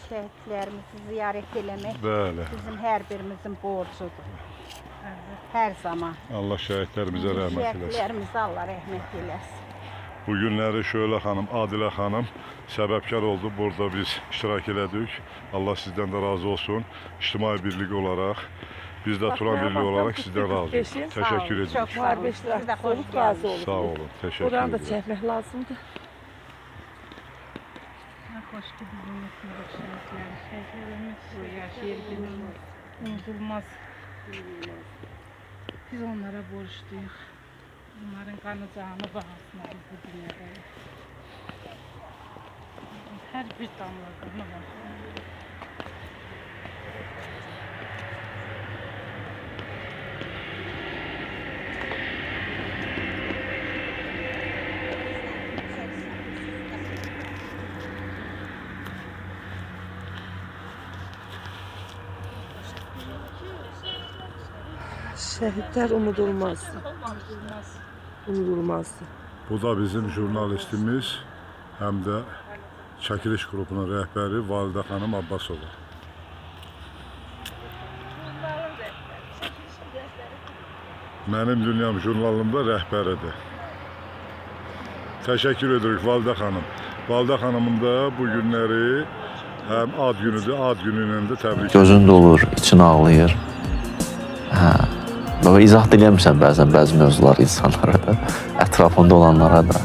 şəhidlərimizi ziyarət eləmək Bəli. bizim hər birimizin borcudur. Hər zaman. Allah şəhidlərimizə rəhmət eləsin. Şəhidlərimizə Allah rəhmət eləsin. Bu günləri Şöyle xanım, Adilə xanım səbəbkar oldu. Burada biz iştirak elədik. Allah sizdən də razı olsun. İctimai birlik olaraq, biz də Turan birliği olaraq sizdən razıyıq. Təşəkkür edirik. Çox sağ olun. Siz də xoş gəldiniz. Sağ olun. Təşəkkür Buranı da edirik. çəkmək lazımdır. Xoş ki bizim şəhidləri, şəhidlərimiz yaşayır, unutulmaz. Biz onlara borçluyuz. Onların qanı canı bahasına biz bu dünyadayıq. Hər bir damla qanı var. Şəhidlər unudulmazdır. Unudulmazdır. Bu da bizim jurnalistimiz, həm də çəkiliş qrupunun rəhbəri Validə xanım Abbasova. Mənim Dünyam jurnalımda rəhbəridir. Təşəkkür edirik Validə xanım. Validə xanımın da bu günləri həm ad günüdür, ad günü ilə də təbrik edirik. Gözün dolur, için ağlayır. Hə. Baba izah da eləmişəm bəzi mövzular insanlara da, ətrafında olanlara da.